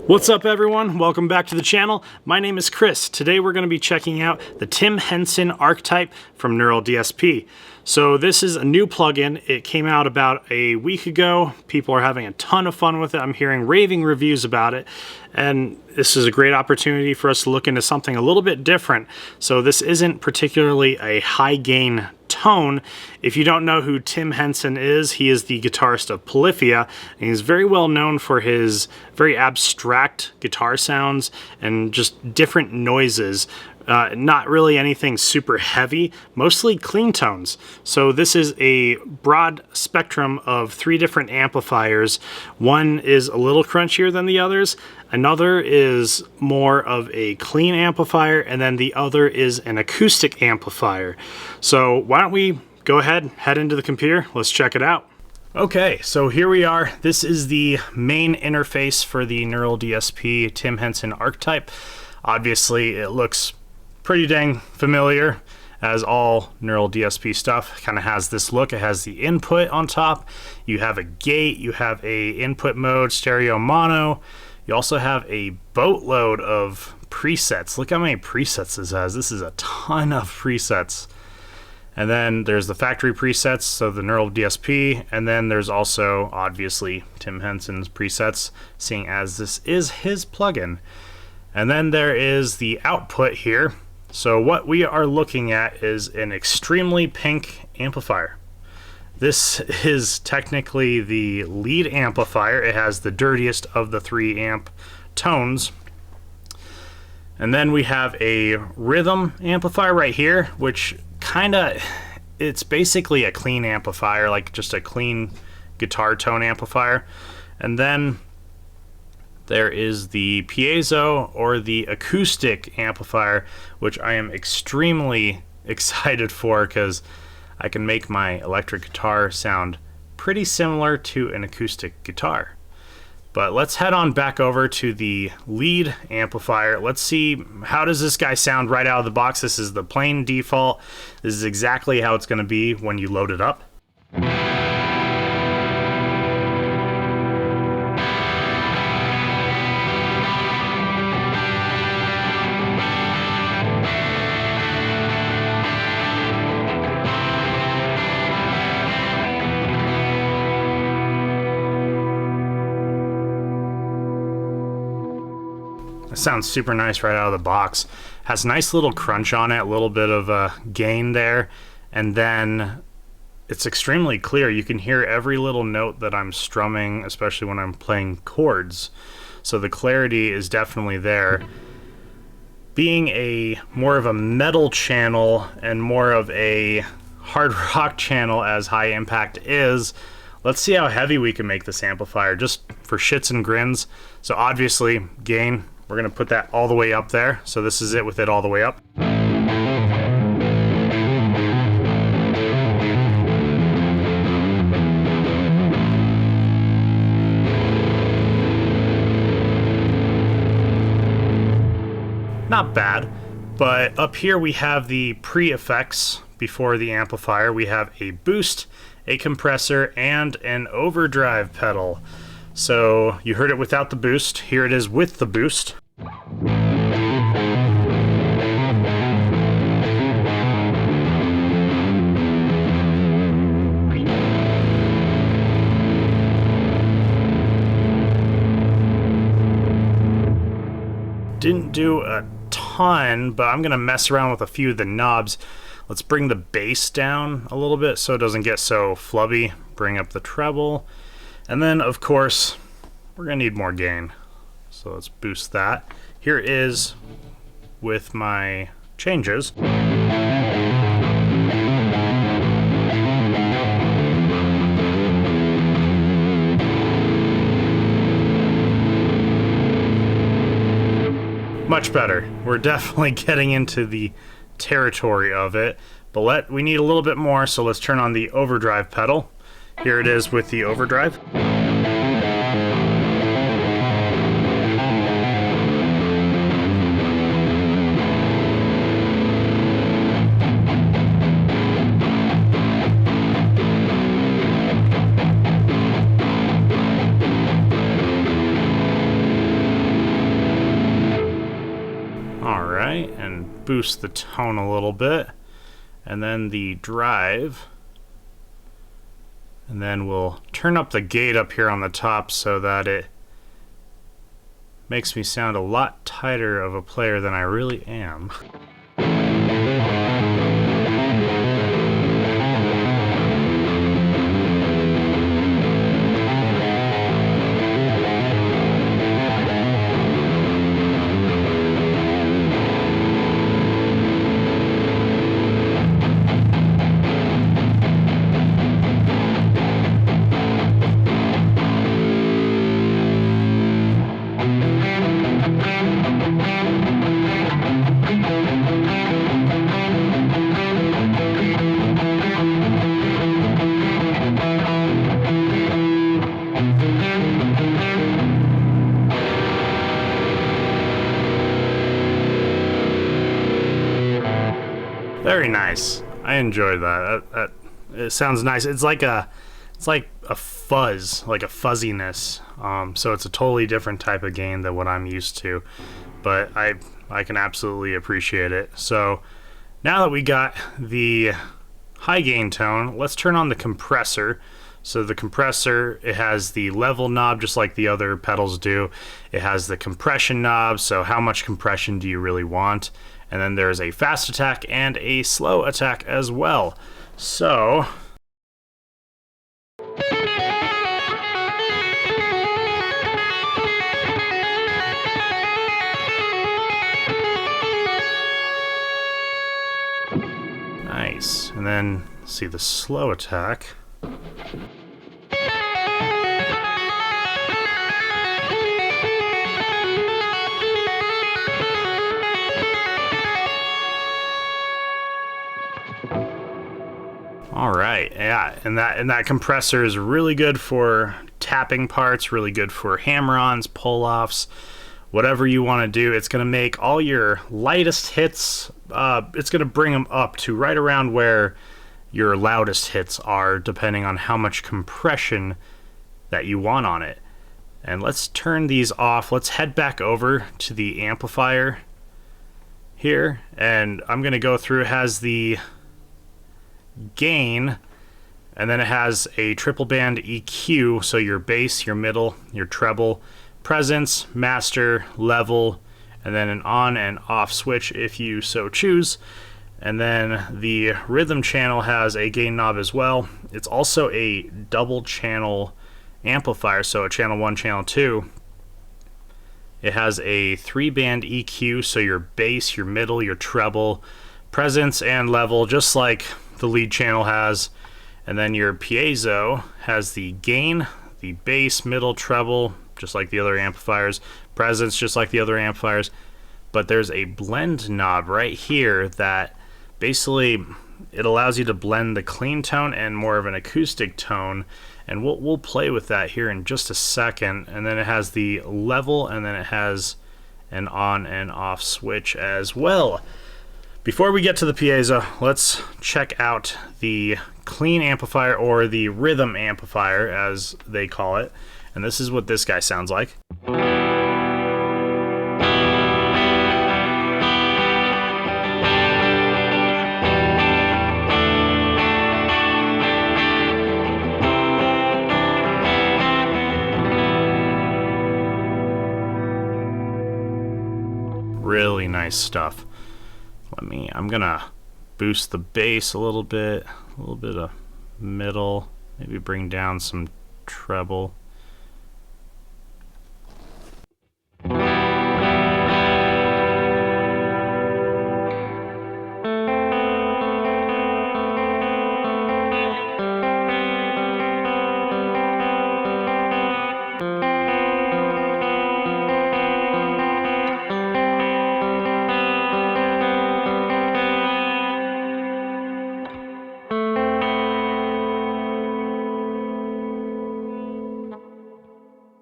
What's up everyone? Welcome back to the channel. My name is Chris. Today we're going to be checking out the Henson Archetype from Neural DSP. So this is a new plugin. It came out about a week ago. People are having a ton of fun with it. I'm hearing raving reviews about it. And this is a great opportunity for us to look into something a little bit different. So this isn't particularly a high gain tone. If you don't know who Tim Henson is, he is the guitarist of Polyphia, and he's very well known for his very abstract guitar sounds and just different noises. Not really anything super heavy, mostly clean tones. So this is a broad spectrum of 3 different amplifiers. One is a little crunchier than the others, another is more of a clean amplifier, and then the other is an acoustic amplifier. So why don't we go ahead, head into the computer, let's check it out. Okay, so here we are. This is the main interface for the Neural DSP Tim Henson Archetype. Obviously it looks pretty dang familiar, as all Neural DSP stuff kind of has this look. It has the input on top, you have a gate, you have a input mode, stereo mono, you also have a boatload of presets. Look how many presets this has. This is a ton of presets. And then there's the factory presets, so the Neural DSP, and then there's also obviously Tim Henson's presets, seeing as this is his plugin. And then there is the output here. So what we are looking at is an extremely pink amplifier. This is technically the lead amplifier. It has the dirtiest of the 3 amp tones. And then we have a rhythm amplifier right here, which it's basically a clean amplifier, like just a clean guitar tone amplifier. And then there is the piezo or the acoustic amplifier, which I am extremely excited for because I can make my electric guitar sound pretty similar to an acoustic guitar. But let's head on back over to the lead amplifier. Let's see, how does this guy sound right out of the box? This is the plain default. This is exactly how it's going to be when you load it up. Sounds super nice right out of the box. Has a nice little crunch on it, a little bit of a gain there, and then it's extremely clear. You can hear every little note that I'm strumming, especially when I'm playing chords. So the clarity is definitely there. Being a more of a metal channel and more of a hard rock channel as High Impact is, let's see how heavy we can make this amplifier just for shits and grins. So obviously gain, we're going to put that all the way up there. So this is it with it all the way up. Not bad, but up here we have the pre-effects before the amplifier. We have a boost, a compressor, and an overdrive pedal. So you heard it without the boost. Here it is with the boost. Didn't do a ton, but I'm gonna mess around with a few of the knobs. Let's bring the bass down a little bit so it doesn't get so flubby. Bring up the treble. And then, of course, we're going to need more gain. So let's boost that. Here it is with my changes. Much better. We're definitely getting into the territory of it. But we need a little bit more, so let's turn on the overdrive pedal. Here it is with the overdrive. Alright, and boost the tone a little bit. And then the drive. And then we'll turn up the gate up here on the top so that it makes me sound a lot tighter of a player than I really am. Very nice. I enjoyed that. It sounds nice. It's like a fuzz, like a fuzziness. So it's a totally different type of gain than what I'm used to, but I can absolutely appreciate it. So now that we got the high gain tone, let's turn on the compressor. So the compressor, it has the level knob just like the other pedals do. It has the compression knob, so how much compression do you really want? And then there's a fast attack and a slow attack as well. So nice. And then see the slow attack. All right, yeah, and that compressor is really good for tapping parts, really good for hammer-ons, pull-offs, whatever you want to do. It's going to make all your lightest hits, it's going to bring them up to right around where your loudest hits are, depending on how much compression that you want on it. And let's turn these off. Let's head back over to the amplifier here, and I'm going to go through. It has the gain, and then it has a triple band EQ, so your bass, your middle, your treble, presence, master, level, and then an on and off switch if you so choose. And then the rhythm channel has a gain knob as well. It's also a double channel amplifier, so a channel 1, channel 2. It has a 3-band EQ, so your bass, your middle, your treble, presence, and level, just like the lead channel has. And then your piezo has the gain, the bass, middle, treble, just like the other amplifiers, presence, just like the other amplifiers. But there's a blend knob right here that basically it allows you to blend the clean tone and more of an acoustic tone, and we'll play with that here in just a second. And then it has the level, and then it has an on and off switch as well. Before we get to the piezo, let's check out the clean amplifier, or the rhythm amplifier as they call it. And this is what this guy sounds like. Really nice stuff. I'm gonna boost the bass a little bit of middle, maybe bring down some treble.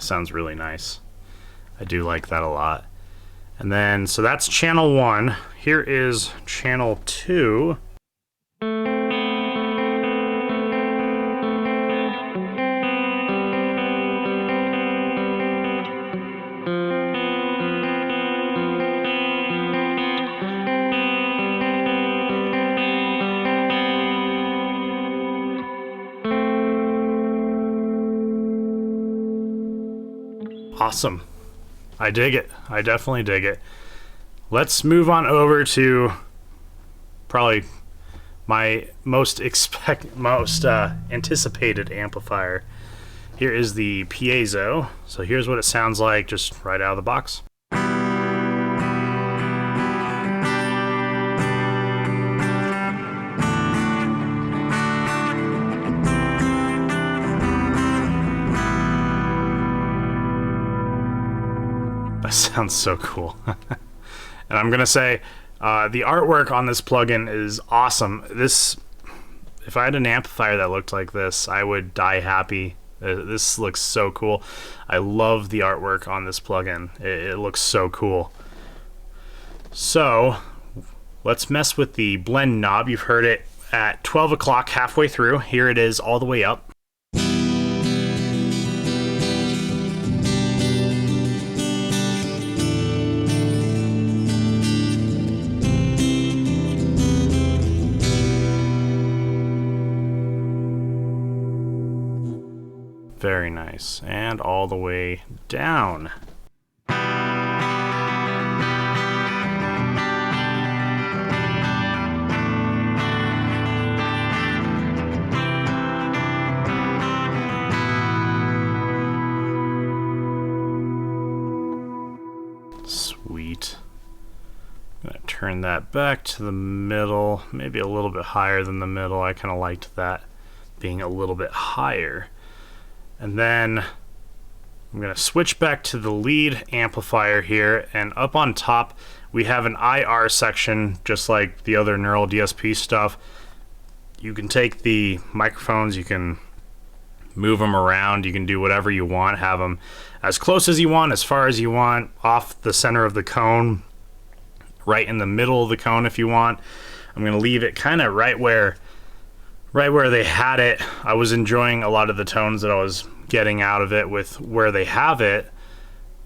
Sounds really nice. I do like that a lot. And then, so that's channel 1. Here is channel 2. awesome. I dig it. I definitely dig it. Let's move on over to probably my most anticipated amplifier. Here is the piezo. So here's what it sounds like just right out of the box. That sounds so cool. And I'm gonna say the artwork on this plugin is awesome. If I had an amplifier that looked like this, I would die happy. This looks so cool. I love the artwork on this plugin. It looks so cool. So let's mess with the blend knob. You've heard it at 12 o'clock halfway through. Here it is all the way up. Very nice. And all the way down. Sweet. I'm gonna turn that back to the middle, maybe a little bit higher than the middle. I kind of liked that being a little bit higher. And then I'm going to switch back to the lead amplifier here, and up on top we have an IR section just like the other Neural DSP stuff. You can take the microphones, you can move them around, you can do whatever you want, have them as close as you want, as far as you want, off the center of the cone, right in the middle of the cone if you want. I'm going to leave it kind of right where they had it. I was enjoying a lot of the tones that I was getting out of it with where they have it,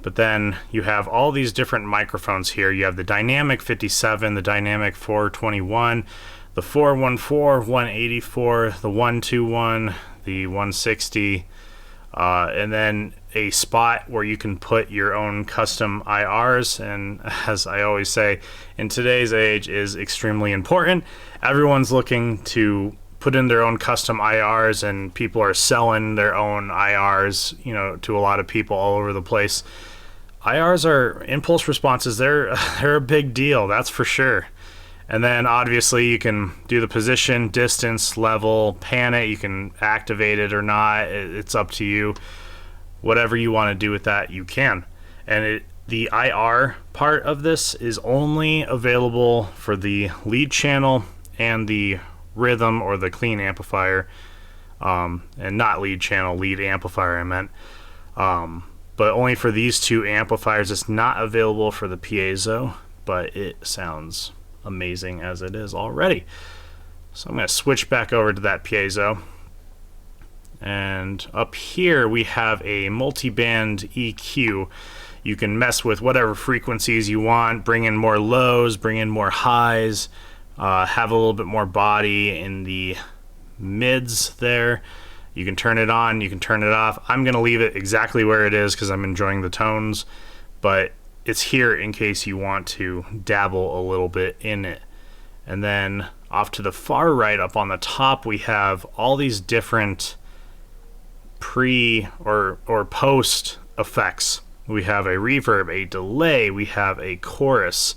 but then you have all these different microphones here. You have the Dynamic 57, the Dynamic 421, the 414, 184, the 121, the 160, and then a spot where you can put your own custom IRs. And as I always say, in today's age is extremely important. Everyone's looking to put in their own custom IRs, and people are selling their own IRs, you know, to a lot of people all over the place. IRs are impulse responses. They're a big deal, that's for sure. And then obviously you can do the position, distance, level, pan it. You can activate it or not. It's up to you. Whatever you want to do with that, you can. And the IR part of this is only available for the lead channel and the rhythm or the clean amplifier, and not lead channel, lead amplifier I meant, but only for these two amplifiers. It's not available for the piezo, but it sounds amazing as it is already. So I'm going to switch back over to that piezo, and up here we have a multi-band EQ. You can mess with whatever frequencies you want, bring in more lows, bring in more highs, have a little bit more body in the mids there. You can turn it on, you can turn it off. I'm going to leave it exactly where it is because I'm enjoying the tones, but it's here in case you want to dabble a little bit in it. And then off to the far right up on the top we have all these different pre or post effects. We have a reverb, a delay, we have a chorus.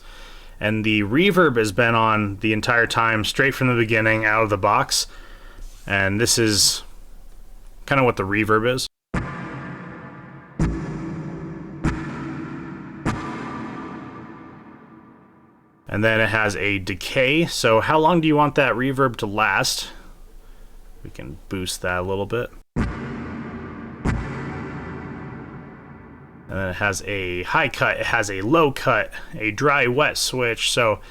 And the reverb has been on the entire time, straight from the beginning, out of the box. And this is kind of what the reverb is. And then it has a decay. So how long do you want that reverb to last? We can boost that a little bit. And then it has a high cut, it has a low cut, a dry wet switch. So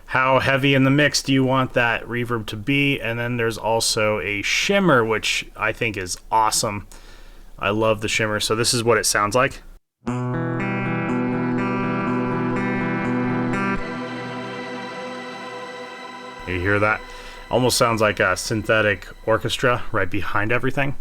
how heavy in the mix do you want that reverb to be? And then there's also a shimmer, which I think is awesome. I love the shimmer. So this is what it sounds like. You hear that? Almost sounds like a synthetic orchestra right behind everything.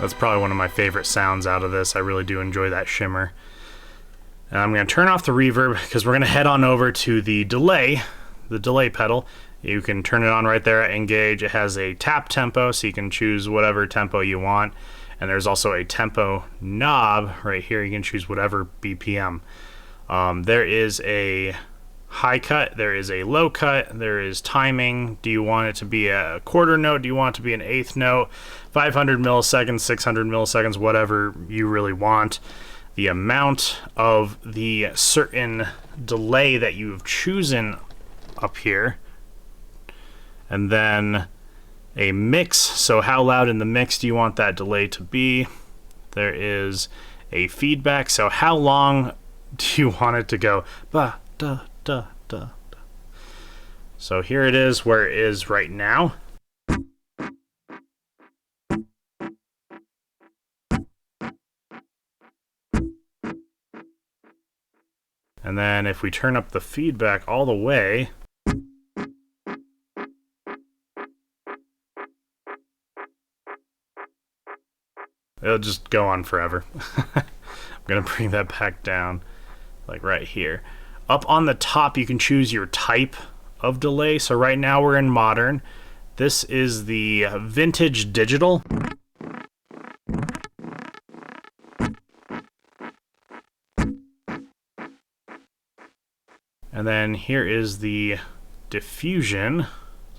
That's probably one of my favorite sounds out of this. I really do enjoy that shimmer. And I'm going to turn off the reverb because we're going to head on over to the delay pedal. You can turn it on right there at engage. It has a tap tempo, so you can choose whatever tempo you want. And there's also a tempo knob right here. You can choose whatever BPM. There is a high cut, there is a low cut, there is timing. Do you want it to be a quarter note? Do you want it to be an eighth note? 500 milliseconds, 600 milliseconds, whatever you really want. The amount of the certain delay that you've chosen up here. And then a mix, so how loud in the mix do you want that delay to be? There is a feedback, so how long do you want it to go? Ba, da, da, da, da. So here it is where it is right now. And then if we turn up the feedback all the way, it'll just go on forever. I'm gonna bring that back down, like right here. Up on the top, you can choose your type of delay. So right now we're in modern. This is the vintage digital. And then here is the diffusion.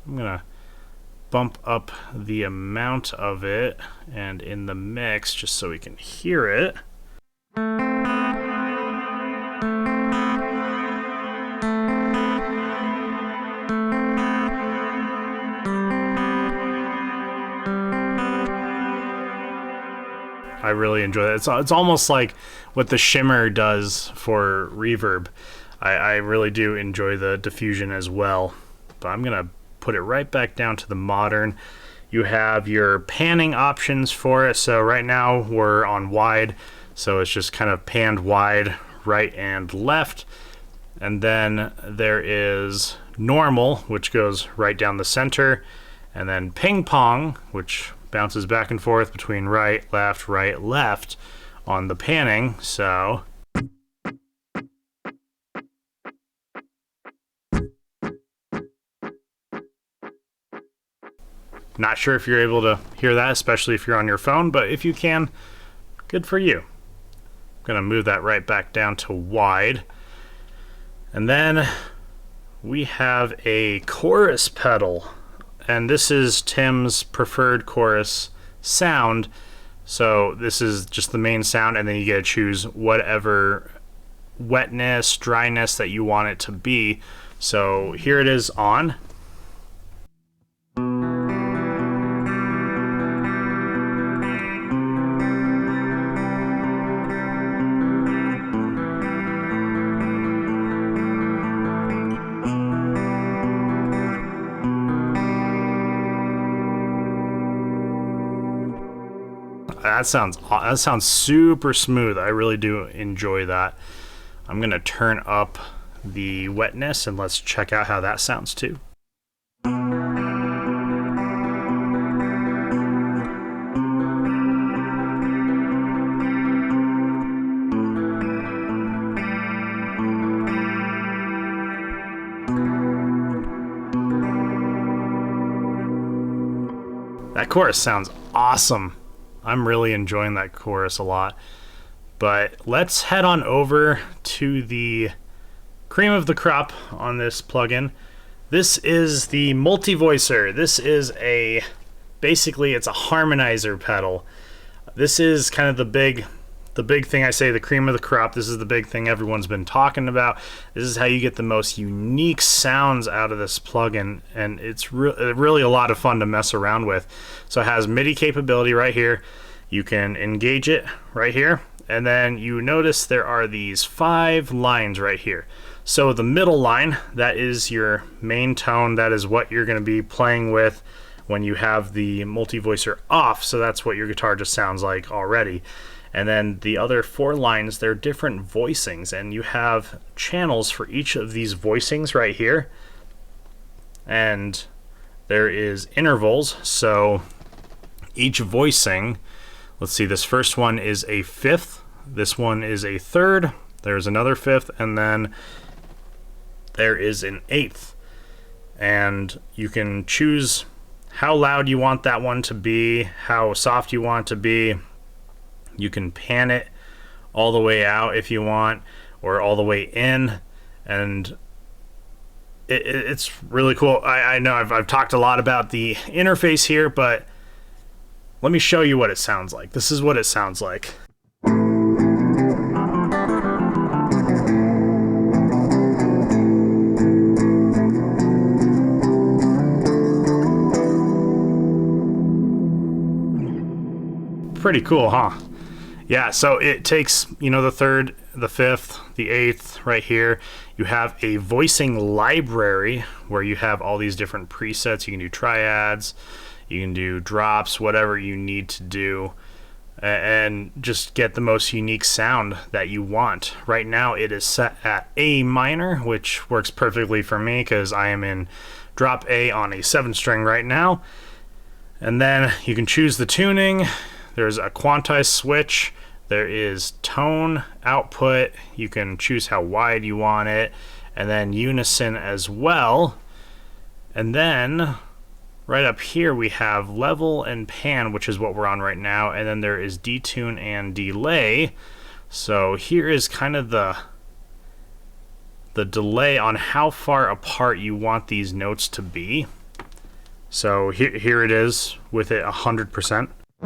I'm gonna bump up the amount of it and in the mix just so we can hear it. I really enjoy that. It's almost like what the shimmer does for reverb. I really do enjoy the diffusion as well. But I'm gonna put it right back down to the modern. You have your panning options for it. So right now we're on wide, so it's just kind of panned wide, right and left. And then there is normal, which goes right down the center, and then ping pong, which bounces back and forth between right, left on the panning. So not sure if you're able to hear that, especially if you're on your phone, but if you can, good for you. I'm gonna move that right back down to wide. And then we have a chorus pedal, and this is Tim's preferred chorus sound. So this is just the main sound, and then you get to choose whatever wetness, dryness that you want it to be. So here it is on. That sounds super smooth. I really do enjoy that. I'm gonna turn up the wetness and let's check out how that sounds too. That chorus sounds awesome. I'm really enjoying that chorus a lot. But let's head on over to the cream of the crop on this plugin. This is the multi-voicer. This is basically it's a harmonizer pedal. This is kind of the big thing, I say, the cream of the crop. This is the big thing everyone's been talking about. This is how you get the most unique sounds out of this plugin, and it's really a lot of fun to mess around with. So it has MIDI capability right here. You can engage it right here, and then you notice there are these 5 lines right here. So the middle line, that is your main tone. That is what you're going to be playing with when you have the multi-voicer off. So that's what your guitar just sounds like already. And then the other 4 lines, they're different voicings, and you have channels for each of these voicings right here. And there is intervals, so each voicing, Let's see, this first one is a 5th, this one is a 3rd, there's another 5th, and then there is an 8th. And you can choose how loud you want that one to be, how soft you want it to be. You can pan it all the way out if you want, or all the way in, and it's really cool. I know I've talked a lot about the interface here, but let me show you what it sounds like. This is what it sounds like. Pretty cool, huh? Yeah, so it takes, you know, the 3rd, the 5th, the 8th right here. You have a voicing library where you have all these different presets. You can do triads, you can do drops, whatever you need to do, and just get the most unique sound that you want. Right now it is set at A minor, which works perfectly for me because I am in drop A on a 7-string right now. And then you can choose the tuning. There's a quantized switch, there is tone output, you can choose how wide you want it, and then unison as well. And then right up here we have level and pan, which is what we're on right now, and then there is detune and delay. So here is kind of the delay on how far apart you want these notes to be. So here it is with it 100%. I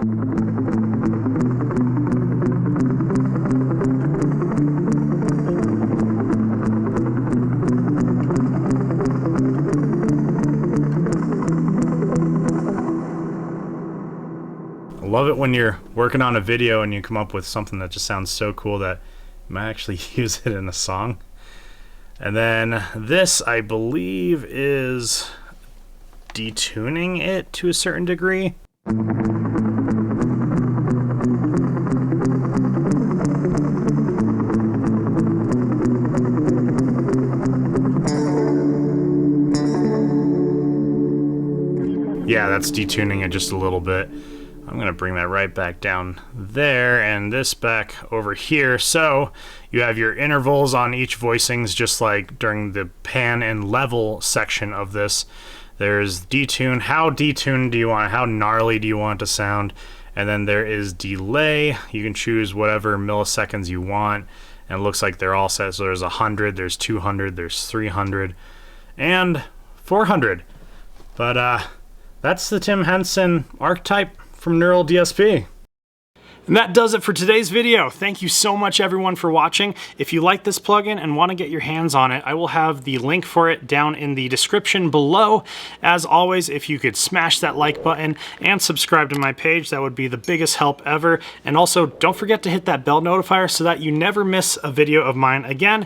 love it when you're working on a video and you come up with something that just sounds so cool that you might actually use it in a song. And then this, I believe, is detuning it to a certain degree. Yeah, that's detuning it just a little bit. I'm gonna bring that right back down there and this back over here. So you have your intervals on each voicings, just like during the pan and level section of this. There's detune, how detuned do you want, how gnarly do you want it to sound, and then there is delay. You can choose whatever milliseconds you want, and it looks like they're all set. So there's 100, there's 200, there's 300, and 400. But that's the Tim Henson Archetype from Neural DSP. And that does it for today's video. Thank you so much everyone for watching. If you like this plugin and want to get your hands on it, I will have the link for it down in the description below. As always, if you could smash that like button and subscribe to my page, that would be the biggest help ever. And also, don't forget to hit that bell notifier so that you never miss a video of mine again.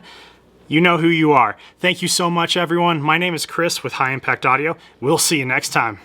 You know who you are. Thank you so much everyone. My name is Chris with High Impact Audio. We'll see you next time.